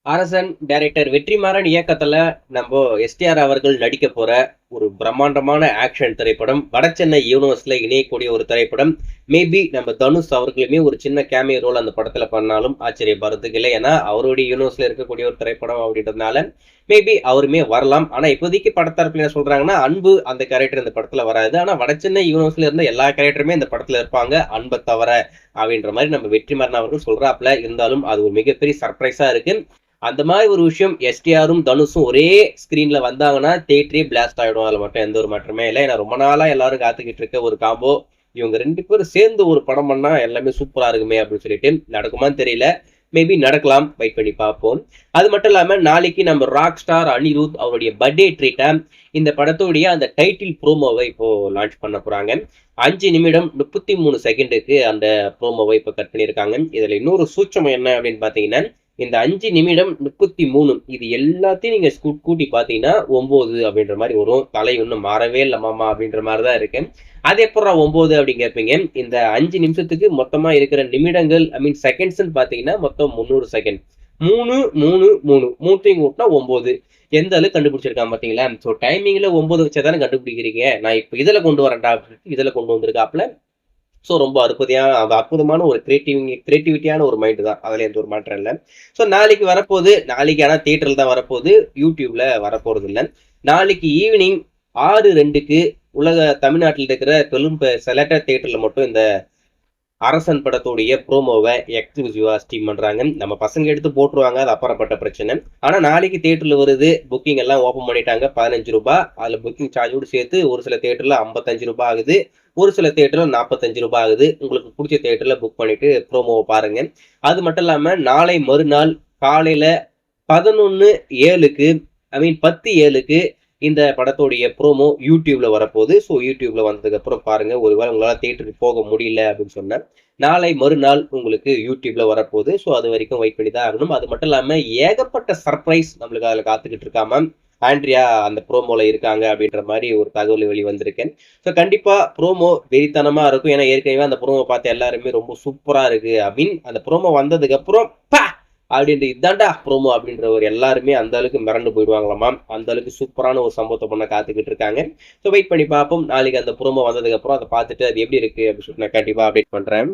அரசன் டைரக்டர் வெற்றிமாறன் இயக்கத்துல நம்ம எஸ்டிஆர் அவர்கள் நடிக்க போற ஒரு பிரம்மாண்டமான ஆக்ஷன் திரைப்படம் வடசென்னை யூனிவர்ஸ்ல இணையக்கூடிய ஒரு திரைப்படம். மேபி நம்ம தனுஷ் அவர்களுமே ஒரு சின்ன கேமியோ ரோல் அந்த படத்துல பண்ணாலும் ஆச்சரியப்படுறதுக்கு இல்லை. ஏன்னா அவருடைய யூனிவர்ஸ்ல இருக்கக்கூடிய ஒரு திரைப்படம் அப்படின்றதுனால மேபி அவருமே வரலாம். ஆனா இப்போதைக்கு படத்தரப்புல என்ன சொல்றாங்கன்னா, அன்பு அந்த கேரக்டர் இந்த படத்துல வராது. ஆனா வடசென்னை யூனிவர்ஸ்ல இருந்த எல்லா கேரக்டருமே இந்த படத்துல இருப்பாங்க, அன்பை தவிர அப்படின்ற மாதிரி நம்ம வெற்றிமாறன் அவர்கள் சொல்றாப்ல. இருந்தாலும் அது ஒரு மிகப்பெரிய சர்ப்ரைஸா இருக்கு. அந்த மாதிரி ஒரு விஷயம் எஸ்டிஆரும் தனுஷும் ஒரே ஸ்கிரீன்ல வந்தாங்கன்னா தியேட்டரே பிளாஸ்ட் ஆயிடும். அதுல மட்டும் எந்த ஒரு மாற்றமே இல்லை. ஏன்னா ரொம்ப நாளா எல்லாரும் காத்துக்கிட்டு இருக்க ஒரு காம்போ. இவங்க ரெண்டு பேரும் சேர்ந்து ஒரு படம் பண்ணா எல்லாமே சூப்பரா இருக்குமே அப்படின்னு சொல்லிட்டு நடக்குமான்னு தெரியல. மேபி நடக்கலாம், வெயிட் பண்ணி பார்ப்போம். அது மட்டும் இல்லாம நாளைக்கு நம்ம ராக் ஸ்டார் அனிருத் அவருடைய பர்த்டே ட்ரீட்டா இந்த படத்துடைய அந்த டைட்டில் ப்ரோமோவை இப்போ லான்ச் பண்ண போறாங்க. 5 நிமிடம் 33 செகண்டுக்கு அந்த ப்ரோமோவை இப்போ கட் பண்ணியிருக்காங்க. இதுல இன்னொரு சூட்சம் என்ன அப்படின்னு பாத்தீங்கன்னா, இந்த 5 நிமிடம் 33 இது எல்லாத்தையும் நீங்க கூட்டி பாத்தீங்கன்னா 9 அப்படின்ற மாதிரி வரும். தலை ஒன்றும் மாறவே இல்லை மாமா அப்படின்ற மாதிரி தான் இருக்கு. அது எப்படா 9 அப்படின்னு கேட்பீங்க. இந்த 5 நிமிஷத்துக்கு மொத்தமா இருக்கிற நிமிடங்கள் செகண்ட்ஸ்ன்னு பாத்தீங்கன்னா மொத்தம் 300 செகண்ட். 3 3 3 மூணையும் கூட்டினா 9. எந்த அளவுக்கு கண்டுபிடிச்சிருக்கான் பாத்தீங்களா? ஸோ டைமிங்ல 9 வச்சதானே கண்டுபிடிக்கிறீங்க. நான் இப்போ இதுல கொண்டு வரேன்டா அப்படின்னு இதுல கொண்டு வந்திருக்காப்ல. ஸோ ரொம்ப அற்புதமான ஒரு கிரியேட்டிவிட்டியான ஒரு மைண்டு தான். அதில் எந்த ஒரு மாற்றம் இல்லை. ஸோ நாளைக்கு வரப்போகுது. நாளைக்கு ஆனால் தியேட்டரில் தான் வரப்போகுது, யூடியூப்ல வரப்போறது இல்லை. நாளைக்கு ஈவினிங் 6:02க்கு தமிழ்நாட்டில் இருக்கிற பெரும் செலக்டட் தியேட்டர்ல மட்டும் இந்த அரசன் படத்துடைய ப்ரோமோவை எக்ஸ்க்ளூசிவா ஸ்ட்ரீம் பண்றாங்க. நம்ம பசங்க எடுத்து போட்டுருவாங்க, அது அப்புறப்பட்ட பிரச்சனை. ஆனா நாளைக்கு தியேட்டர்ல வருது. புக்கிங் எல்லாம் ஓபன் பண்ணிட்டாங்க. 15 ரூபாய். அதுல புக்கிங் சார்ஜோடு சேர்த்து ஒரு சில தியேட்டர்ல 55 ரூபாய் ஆகுது, ஒரு சில தியேட்டர்ல 45 ரூபாய் ஆகுது. உங்களுக்கு பிடிச்ச தியேட்டர்ல புக் பண்ணிட்டு ப்ரோமோவை பாருங்க. அது மட்டும் இல்லாம நாளை மறுநாள் காலையில 11:07க்கு 10:07க்கு இந்த படத்துடைய ப்ரோமோ யூடியூப்ல வரப்போகுது. ஸோ யூடியூப்ல வந்ததுக்கு அப்புறம் பாருங்க. ஒருவேளை உங்களால் தியேட்டருக்கு போக முடியல அப்படின்னு சொன்னேன், நாளை மறுநாள் உங்களுக்கு யூடியூப்ல வரப்போகுது. ஸோ அது வரைக்கும் வெயிட் பண்ணி தான் ஆகணும். அது மட்டும் இல்லாம ஏகப்பட்ட சர்ப்ரைஸ் நம்மளுக்கு அதில் காத்துக்கிட்டு இருக்காம ஆண்ட்ரியா அந்த ப்ரோமோல இருக்காங்க அப்படின்ற மாதிரி ஒரு தகவல் வெளிவந்திருக்கேன். ஸோ கண்டிப்பா ப்ரோமோ வெறித்தனமா இருக்கும். ஏன்னா ஏற்கனவே அந்த ப்ரோமோ பார்த்து எல்லாருமே ரொம்ப சூப்பரா இருக்கு அப்படின்னு அந்த ப்ரோமோ வந்ததுக்கு அப்புறம் அப்படின்ற இதாண்டா ப்ரோமோ அப்படின்ற ஒரு எல்லாருமே அந்த அளவுக்கு மிரண்டு போயிடுவாங்களாமா. அந்த அளவுக்கு சூப்பரான ஒரு சம்பவத்தை பண்ண காத்துக்கிட்டு இருக்காங்க. ஸோ வெயிட் பண்ணி பார்ப்போம். நாளைக்கு அந்த ப்ரோமோ வந்ததுக்கு அப்புறம் அதை பார்த்துட்டு அது எப்படி இருக்கு அப்படின்னு சொல்லிட்டு நான் கண்டிப்பா அப்டேட் பண்றேன்.